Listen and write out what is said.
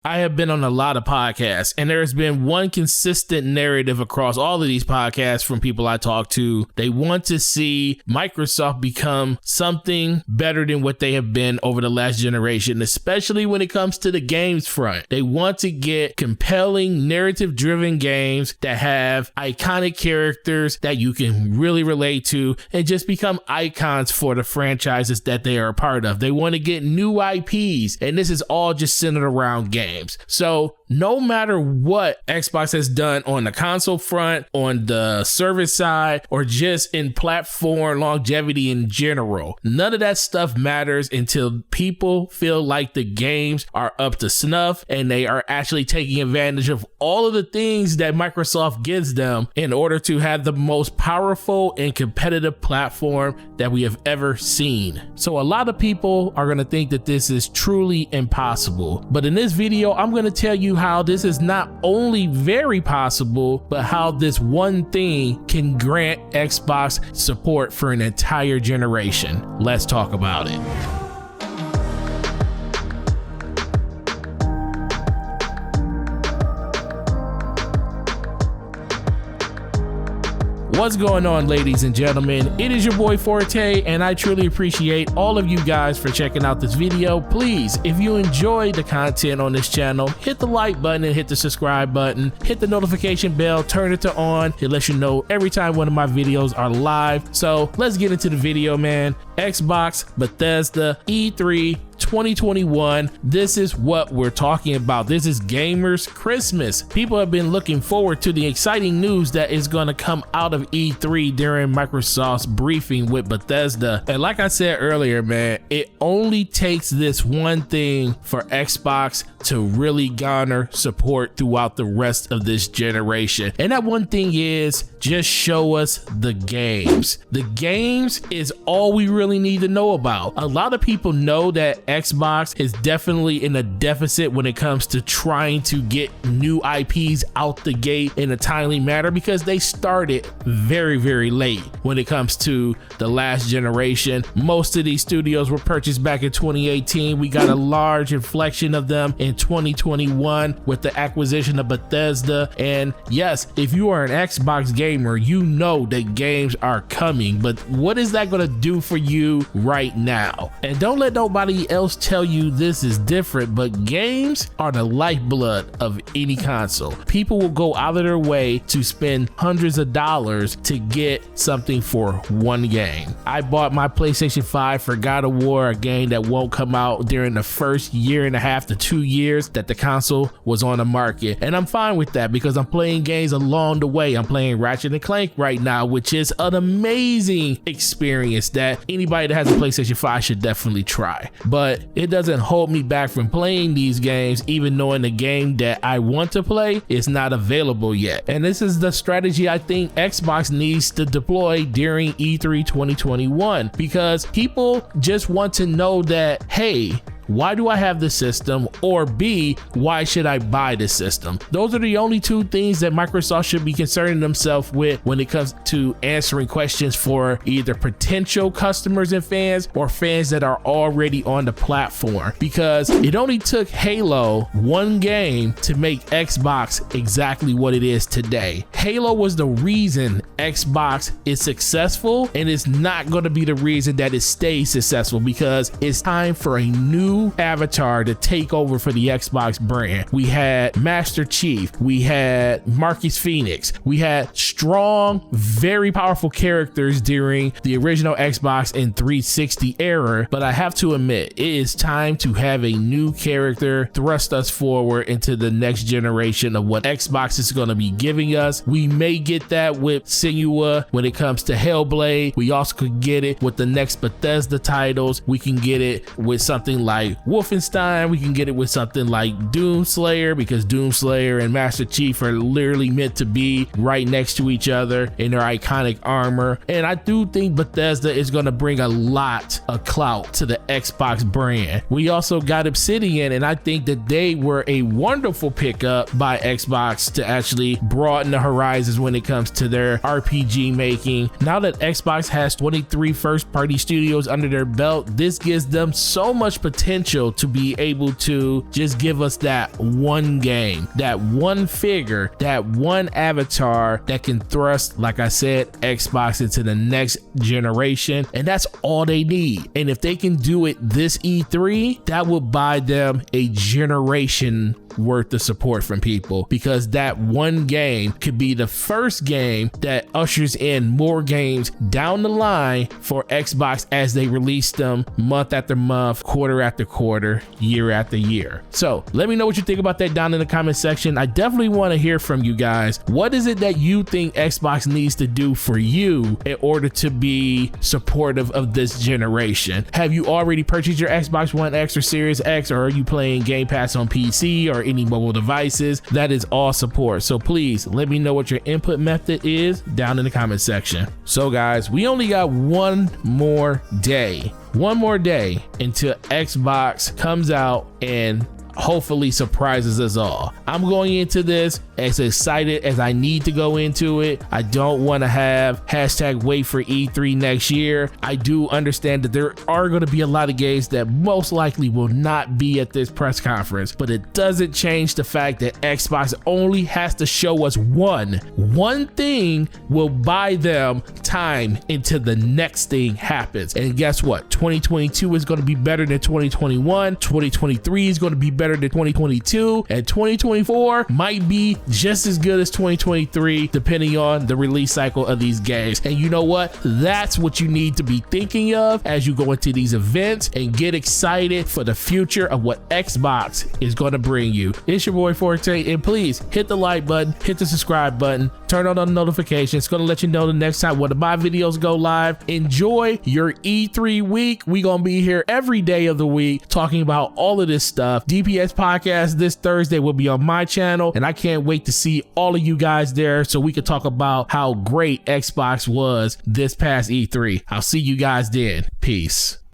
I have been on a lot of podcasts, and there has been one consistent narrative across all of these podcasts from people I talk to. They want to see Microsoft become something better than what they have been over the last generation, especially when it comes to the games front. They want to get compelling, narrative-driven games that have iconic characters that you can really relate to and just become icons for the franchises that they are a part of. They want to get new IPs, and this is all just centered around games. So no matter what Xbox has done on the console front, on the service side, or just in platform longevity in general, none of that stuff matters until people feel like the games are up to snuff and they are actually taking advantage of all of the things that Microsoft gives them in order to have the most powerful and competitive platform that we have ever seen. So a lot of people are going to think that this is truly impossible, but in this video I'm going to tell you how this is not only very possible, but how this one thing can grant Xbox support for an entire generation. Let's talk about it. What's going on, ladies and gentlemen? It is your boy Forte, and I truly appreciate all of you guys for checking out this video. Please, if you enjoy the content on this channel, hit the like button and hit the subscribe button, hit the notification bell, turn it to on. It lets you know every time one of my videos are live. So let's get into the video, man. Xbox, Bethesda, E3 2021. This is what we're talking about. This is gamers Christmas. People have been looking forward to the exciting news that is going to come out of E3 during Microsoft's briefing with Bethesda. And like I said earlier, man, it only takes this one thing for Xbox to really garner support throughout the rest of this generation. And that one thing is just show us the games. The games is all we really need to know about. A lot of people know that Xbox is definitely in a deficit when it comes to trying to get new IPs out the gate in a timely manner because they started very, very late when it comes to the last generation. Most of these studios were purchased back in 2018. We got a large inflection of them in 2021 with the acquisition of Bethesda. And yes, if you are an Xbox gamer, you know that games are coming, but what is that going to do for you right now? And don't let nobody else tell you this is different, but games are the lifeblood of any console. People will go out of their way to spend hundreds of dollars to get something for one game. I bought my PlayStation 5 for God of War, a game that won't come out during the first year and a half to 2 years that the console was on the market, and I'm fine with that because I'm playing games along the way. I'm playing Ratchet and Clank right now, which is an amazing experience that anybody that has a PlayStation 5 should definitely try. But it doesn't hold me back from playing these games, even knowing the game that I want to play is not available yet. And this is the strategy I think Xbox needs to deploy during E3 2021, because people just want to know that, hey, why do I have this system? Or B, why should I buy this system? Those are the only two things that Microsoft should be concerning themselves with when it comes to answering questions for either potential customers and fans or fans that are already on the platform. Because it only took Halo, one game, to make Xbox exactly what it is today. Halo was the reason Xbox is successful, and it's not going to be the reason that it stays successful, because it's time for a new avatar to take over for the Xbox brand. We had Master Chief, we had Marcus Phoenix, we had strong, very powerful characters during the original Xbox and 360 era, but I have to admit, it is time to have a new character thrust us forward into the next generation of what Xbox is going to be giving us. We may get that with Senua when it comes to Hellblade. We also could get it with the next Bethesda titles. We can get it with something like Wolfenstein. We can get it with something like Doomslayer, because Doomslayer and Master Chief are literally meant to be right next to each other in their iconic armor. And I do think Bethesda is going to bring a lot of clout to the Xbox brand. We also got Obsidian, and I think that they were a wonderful pickup by Xbox to actually broaden the horizons when it comes to their RPG making. Now that Xbox has 23 first-party studios under their belt, this gives them so much potential potential to be able to just give us that one game, that one figure, that one avatar that can thrust, like I said, Xbox into the next generation. And that's all they need. And if they can do it this E3, that will buy them a generation worth of support from people, because that one game could be the first game that ushers in more games down the line for Xbox as they release them month after month, quarter after quarter, year after year. So let me know what you think about that down in the comment section. I definitely want to hear from you guys. What is it that you think Xbox needs to do for you in order to be supportive of this generation? Have you already purchased your Xbox One X or Series X, or are you playing Game Pass on PC or any mobile devices? That is all support. So please let me know what your input method is down in the comment section. So guys, we only got one more day until Xbox comes out and hopefully surprises us all. I'm going into this as excited as I need to go into it. I don't want to have #wait for E3 next year. I do understand that there are going to be a lot of games that most likely will not be at this press conference, but it doesn't change the fact that Xbox only has to show us one thing will buy them time until the next thing happens. And guess what? 2022 is going to be better than 2021. 2023 is going to be better than 2022, and 2024 might be just as good as 2023 depending on the release cycle of these games. And you know what? That's what you need to be thinking of as you go into these events and get excited for the future of what Xbox is going to bring you. It's your boy Forte, and please hit the like button, hit the subscribe button, turn on the notifications. It's going to let you know the next time one of my videos go live. Enjoy your E3 week. We gonna be here every day of the week talking about all of this stuff. DPS podcast this Thursday will be on my channel, and I can't wait to see all of you guys there so we can talk about how great Xbox was this past E3. I'll see you guys then. Peace.